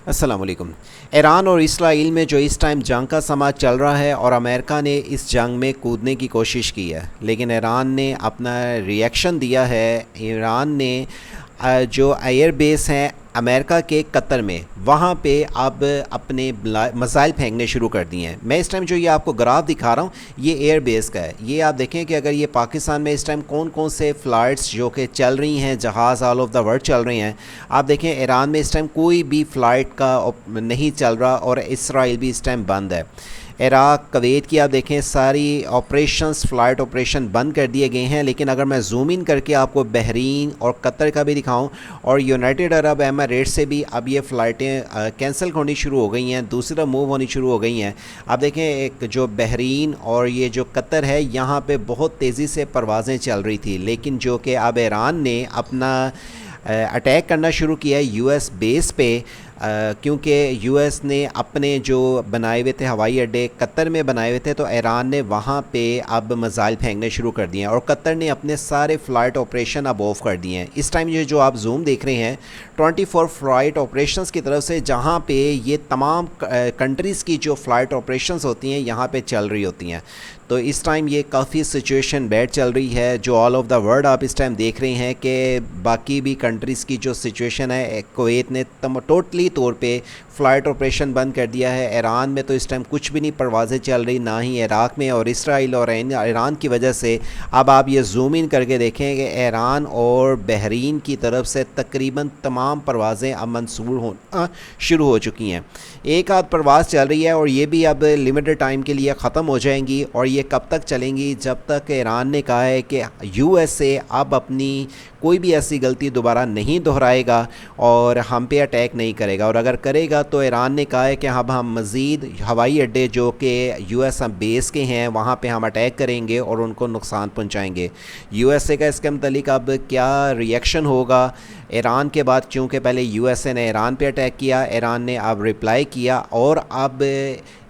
السلام علیکم۔ ایران اور اسرائیل میں جو اس ٹائم جنگ کا سماج چل رہا ہے اور امریکہ نے اس جنگ میں کودنے کی کوشش کی ہے، لیکن ایران نے اپنا ریئیکشن دیا ہے۔ ایران نے جو ایئر بیس ہیں امریکہ کے قطر میں، وہاں پہ اب اپنے میزائل پھینکنے شروع کر دیے ہیں۔ میں اس ٹائم جو یہ آپ کو گراف دکھا رہا ہوں، یہ ایئر بیس کا ہے۔ یہ آپ دیکھیں کہ اگر یہ پاکستان میں اس ٹائم کون کون سے فلائٹس جو کہ چل رہی ہیں، جہاز آل آف دا ورلڈ چل رہی ہیں، آپ دیکھیں ایران میں اس ٹائم کوئی بھی فلائٹ کا نہیں چل رہا، اور اسرائیل بھی اس ٹائم بند ہے۔ عراق، کویت کی آپ دیکھیں ساری آپریشنز، فلائٹ آپریشن بند کر دیے گئے ہیں۔ لیکن اگر میں زوم ان کر کے آپ کو بحرین اور قطر کا بھی دکھاؤں، اور یونائٹڈ عرب ایمریٹ سے بھی اب یہ فلائٹیں کینسل ہونی شروع ہو گئی ہیں، دوسرا موو ہونی شروع ہو گئی ہیں۔ آپ دیکھیں ایک جو بحرین اور یہ جو قطر ہے، یہاں پہ بہت تیزی سے پروازیں چل رہی تھی، لیکن جو کہ اب ایران نے اپنا اٹیک کرنا شروع کیا ہے یو ایس بیس پہ، کیونکہ یو ایس نے اپنے جو بنائے ہوئے تھے ہوائی اڈے قطر میں بنائے ہوئے تھے، تو ایران نے وہاں پہ اب میزائل پھینکنے شروع کر دیے ہیں، اور قطر نے اپنے سارے فلائٹ آپریشن اب آف کر دیے ہیں۔ اس ٹائم یہ جو آپ زوم دیکھ رہے ہیں 24 فلائٹ آپریشنز کی طرف سے، جہاں پہ یہ تمام کنٹریز کی جو فلائٹ آپریشنز ہوتی ہیں یہاں پہ چل رہی ہوتی ہیں۔ تو اس ٹائم یہ کافی سچویشن بیڈ چل رہی ہے، جو آل آف دا ورلڈ آپ اس ٹائم دیکھ رہے ہیں کہ باقی بھی کنٹریز کی جو سچویشن ہے، کویت نے ٹوٹلی طور پہ فلائٹ آپریشن بند کر دیا ہے۔ ایران میں تو اس ٹائم کچھ بھی نہیں پروازیں چل رہی، نہ ہی عراق میں، اور اسرائیل اور ایران کی وجہ سے اب آپ یہ زوم ان کر کے دیکھیں کہ ایران اور بحرین کی طرف سے تقریباً تمام پروازیں اب منسوخ ہونا شروع ہو چکی ہیں۔ ایک آدھ پرواز چل رہی ہے، اور یہ بھی اب لمیٹڈ ٹائم کے لیے ختم ہو جائیں گی، اور یہ کب تک چلیں گی؟ جب تک ایران نے کہا ہے کہ یو ایس اے اب اپنی کوئی بھی ایسی غلطی دوبارہ نہیں دہرائے گا اور ہم پہ اٹیک نہیں کرے گا، اور اگر کرے گا تو ایران نے کہا ہے کہ اب ہم مزید ہوائی اڈے جو کہ یو ایس بیس کے ہیں وہاں پہ ہم اٹیک کریں گے اور ان کو نقصان پہنچائیں گے۔ یو ایس اے کا اس کے متعلق اب کیا ریئیکشن ہوگا ایران کے بعد؟ چونکہ پہلے یو ایس اے نے ایران پہ اٹیک کیا، ایران نے اب رپلائی کیا، اور اب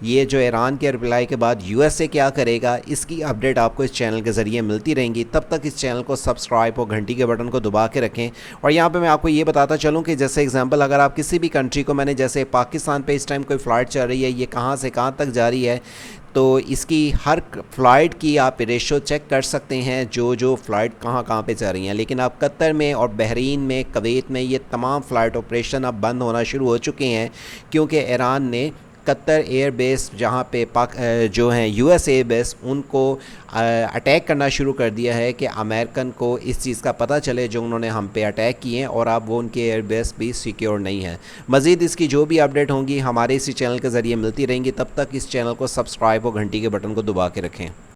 یہ جو ایران کے رپلائی کے بعد یو ایس اے کیا کرے گا، اس کی اپڈیٹ آپ کو اس چینل کے ذریعے ملتی رہیں گی۔ تب تک اس چینل کو سبسکرائب اور گھنٹی کے بٹن کو دبا کے رکھیں۔ اور یہاں پہ میں آپ کو یہ بتاتا چلوں کہ جیسے ایگزامپل، اگر آپ کسی بھی کنٹری کو، میں نے جیسے پاکستان پہ اس ٹائم کوئی فلائٹ چل رہی ہے، یہ کہاں سے کہاں تک جاری ہے، تو اس کی ہر فلائٹ کی آپ ریشو چیک کر سکتے ہیں، جو فلائٹ کہاں کہاں پہ چل رہی ہیں۔ لیکن اب قطر میں اور بحرین میں، کویت میں، یہ تمام فلائٹ آپریشن اب بند ہونا شروع ہو چکے ہیں، کیونکہ ایران نے قطر ایئر بیس جہاں پہ جو ہیں یو ایس اے بیس، ان کو اٹیک کرنا شروع کر دیا ہے کہ امریکن کو اس چیز کا پتہ چلے جو انہوں نے ہم پہ اٹیک کیے ہیں، اور اب وہ ان کے ایئر بیس بھی سیکیور نہیں ہے۔ مزید اس کی جو بھی اپڈیٹ ہوں گی ہمارے اسی چینل کے ذریعے ملتی رہیں گی۔ تب تک اس چینل کو سبسکرائب اور گھنٹی کے بٹن کو دبا کے رکھیں۔